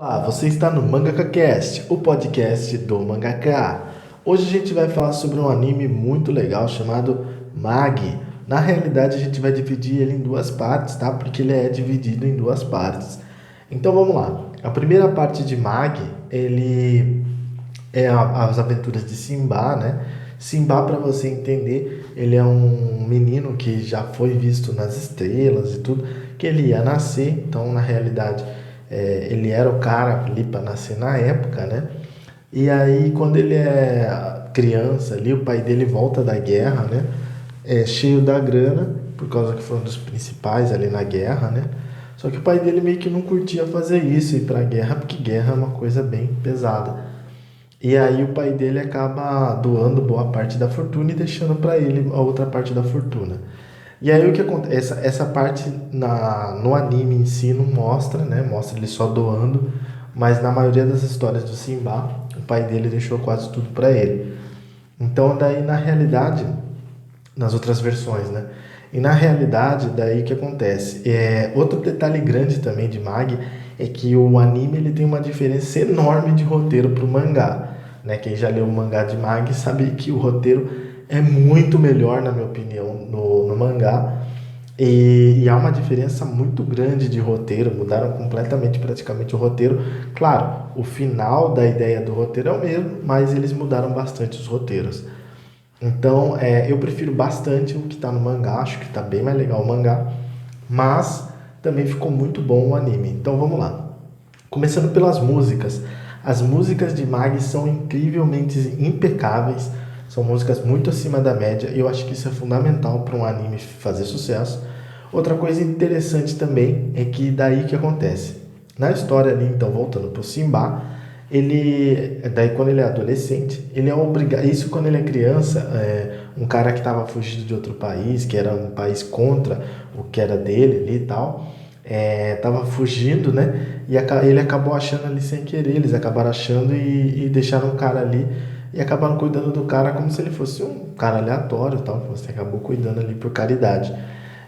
Olá, você está no Mangaka Cast, o podcast do mangaka. Hoje a gente vai falar sobre um anime muito legal chamado Mag. Na realidade a gente vai dividir ele em duas partes, tá? Porque ele é dividido em duas partes. Então vamos lá. A primeira parte de Mag, ele é as aventuras de Simba, né? Simba, para você entender, ele é um menino que já foi visto nas estrelas e tudo, que ele ia nascer, então na realidade ele era o cara ali para nascer na época, né? E aí quando ele é criança ali, o pai dele volta da guerra, né? Cheio da grana, por causa que foi um dos principais ali na guerra, né? Só que o pai dele meio que não curtia fazer isso, ir pra guerra, porque guerra é uma coisa bem pesada. E aí o pai dele acaba doando boa parte da fortuna e deixando para ele a outra parte da fortuna. E aí o que acontece? Essa parte no anime em si não mostra, né? Mostra ele só doando, mas na maioria das histórias do Simba, o pai dele deixou quase tudo para ele. Então daí na realidade, nas outras versões, né? E na realidade, daí o que acontece? Outro detalhe grande também de Mag é que o anime ele tem uma diferença enorme de roteiro para o mangá. Né? Quem já leu o mangá de Mag sabe que o roteiro é muito melhor, na minha opinião, no mangá. E há uma diferença muito grande de roteiro, mudaram completamente praticamente o roteiro. Claro, o final da ideia do roteiro é o mesmo, mas eles mudaram bastante os roteiros. Então, eu prefiro bastante o que está no mangá, acho que está bem mais legal o mangá, mas também ficou muito bom o anime. Então vamos lá. Começando pelas músicas. As músicas de Mag são incrivelmente impecáveis, são músicas muito acima da média, e eu acho que isso é fundamental para um anime fazer sucesso. Outra coisa interessante também é que daí que acontece. Na história ali, então, voltando para o Simba, daí quando ele é adolescente, ele é obrigado, isso quando ele é criança, um cara que estava fugindo de outro país, que era um país contra o que era dele ali e tal, estava fugindo, né? E ele acabou achando ali sem querer, eles acabaram achando e deixaram o cara ali e acabaram cuidando do cara como se ele fosse um cara aleatório, tal, que você acabou cuidando ali por caridade.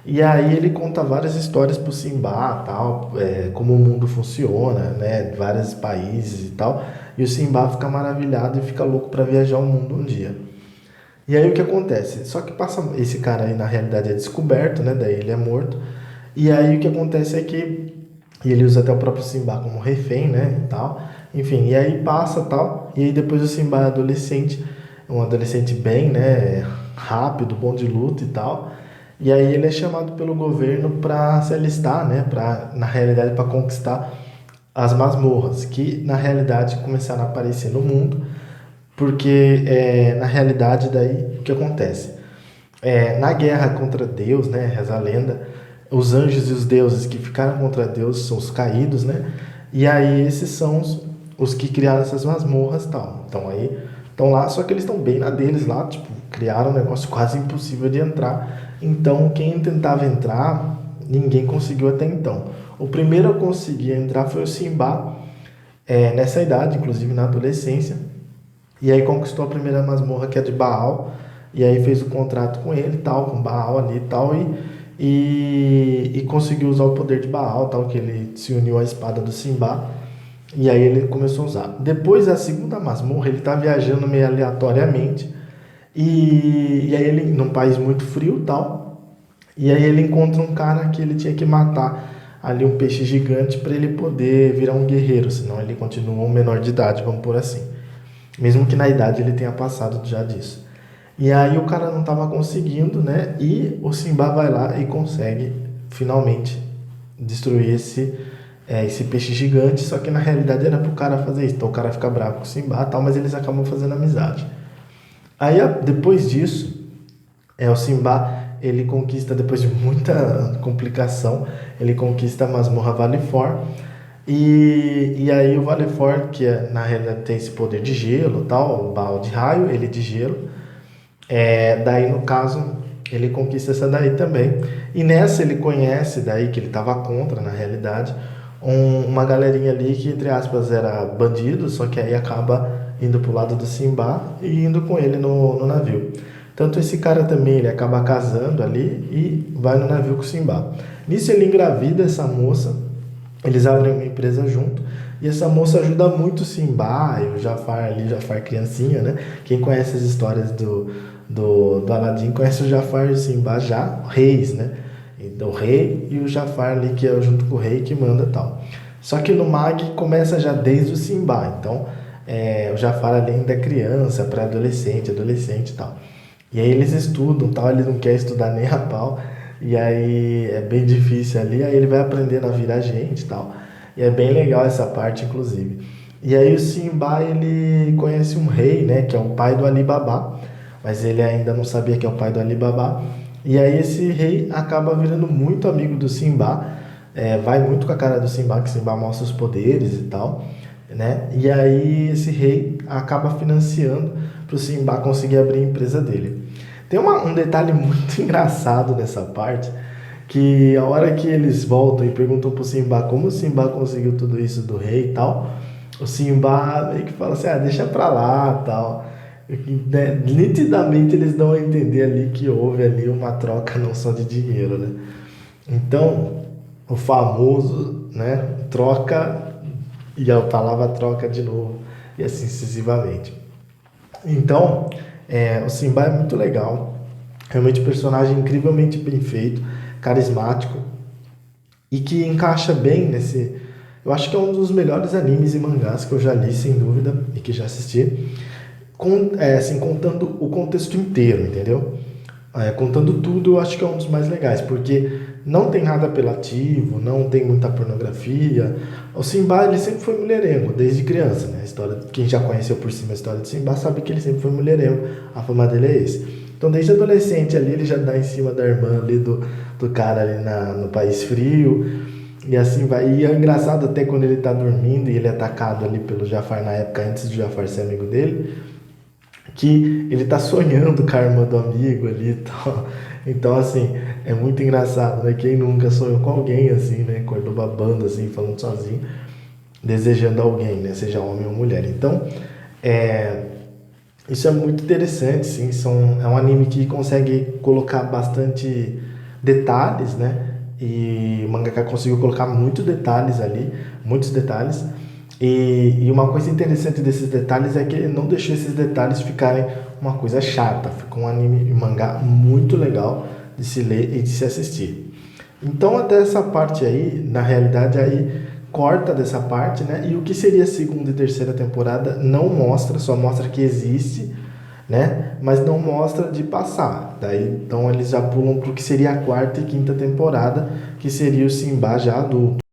E aí ele conta várias histórias pro Simba, tal, como o mundo funciona, né, vários países e tal. E o Simba fica maravilhado e fica louco para viajar o mundo um dia. E aí o que acontece? Só que passa esse cara aí na realidade é descoberto, né, daí ele é morto. E aí o que acontece é que ele usa até o próprio Simba como refém, né, e tal. Enfim, e aí passa tal, e aí depois o Simba é adolescente, um adolescente bem, né, rápido, bom de luta e tal. E aí ele é chamado pelo governo para se alistar, né, para na realidade para conquistar as masmorras, que na realidade começaram a aparecer no mundo, porque na realidade daí o que acontece? Na guerra contra Deus, né, reza a lenda, os anjos e os deuses que ficaram contra Deus são os caídos, né? E aí esses são os que criaram essas masmorras e tal. Então aí estão lá, só que eles estão bem na deles lá, tipo, criaram um negócio quase impossível de entrar. Então quem tentava entrar, ninguém conseguiu até então. O primeiro a conseguir entrar foi o Simba, nessa idade, inclusive na adolescência. E aí conquistou a primeira masmorra, que é de Baal, e aí fez o contrato com ele, tal, com Baal ali e tal, e conseguiu usar o poder de Baal, tal, que ele se uniu à espada do Simba, e aí ele começou a usar. Depois da segunda masmorra, ele tá viajando meio aleatoriamente, e aí ele, num país muito frio, tal, e aí ele encontra um cara que ele tinha que matar ali um peixe gigante para ele poder virar um guerreiro, senão ele continua um menor de idade, vamos por assim. Mesmo que na idade ele tenha passado já disso. E aí o cara não estava conseguindo, né? E o Simba vai lá e consegue finalmente destruir esse peixe gigante. Só que na realidade era pro cara fazer isso. Então o cara fica bravo com o Simba e tal, mas eles acabam fazendo amizade. Aí depois disso, o Simba ele conquista, depois de muita complicação, ele conquista a masmorra Valefor. E aí o Valefor, que na realidade tem esse poder de gelo, tal, o Baal de raio, ele de gelo. Daí no caso ele conquista essa daí também. E nessa ele conhece, daí que ele estava contra na realidade, uma galerinha ali que entre aspas era bandido, só que aí acaba indo pro lado do Simba e indo com ele no navio. Tanto esse cara também, ele acaba casando ali e vai no navio com o Simba. Nisso ele engravida essa moça, eles abrem uma empresa junto E essa moça ajuda muito o Simba e o Jafar ali, Jafar criancinha, né? Quem conhece as histórias do Aladdin conhece o Jafar e o Simba já reis, né? Então, o rei e o Jafar ali, que é junto com o rei que manda tal. Só que no Mag começa já desde o Simba. Então, o Jafar ali ainda é criança, pré-adolescente, adolescente e tal. E aí eles estudam, tal, ele não quer estudar nem a pau. E aí é bem difícil ali, aí ele vai aprendendo a virar gente e tal. E é bem legal essa parte, inclusive. E aí o Simba, ele conhece um rei, né, que é o pai do Alibaba, mas ele ainda não sabia que é o pai do Alibaba. E aí esse rei acaba virando muito amigo do Simba, vai muito com a cara do Simba, que Simba mostra os poderes e tal, né? E aí esse rei acaba financiando para o Simba conseguir abrir a empresa dele. Tem um detalhe muito engraçado nessa parte, que a hora que eles voltam e perguntam pro Simba como o Simba conseguiu tudo isso do rei e tal, o Simba meio que fala assim, deixa pra lá tal. Né? Nitidamente eles dão a entender ali que houve ali uma troca não só de dinheiro, né? Então, o famoso, né, troca e a palavra troca de novo e assim sucessivamente. Então, o Simba é muito legal. Realmente um personagem incrivelmente bem feito, carismático e que encaixa bem nesse. Eu acho que é um dos melhores animes e mangás que eu já li, sem dúvida, e que já assisti, assim, contando o contexto inteiro, entendeu? Contando tudo, eu acho que é um dos mais legais, porque não tem nada apelativo, não tem muita pornografia. O Simba, ele sempre foi mulherengo, desde criança, né? A história, quem já conheceu por cima a história do Simba sabe que ele sempre foi mulherengo, a fama dele é esse. Então, desde adolescente ali, ele já dá em cima da irmã ali do cara ali no país frio, e assim vai. E é engraçado até quando ele tá dormindo e ele é atacado ali pelo Jafar na época, antes do Jafar ser amigo dele, que ele tá sonhando com a irmã do amigo ali e tal. Então, assim, é muito engraçado, né? Quem nunca sonhou com alguém assim, né? Acordou babando assim, falando sozinho, desejando alguém, né? Seja homem ou mulher. Então, é, isso é muito interessante, sim. É um anime que consegue colocar bastante detalhes, né? E o mangaka conseguiu colocar muitos detalhes ali, muitos detalhes. E uma coisa interessante desses detalhes é que ele não deixou esses detalhes ficarem uma coisa chata. Ficou um anime e mangá muito legal de se ler e de se assistir. Então até essa parte aí, na realidade aí corta dessa parte, né? E o que seria a segunda e terceira temporada não mostra, só mostra que existe, né? Mas não mostra de passar. Daí então eles já pulam pro que seria a quarta e quinta temporada, que seria o Simba já adulto.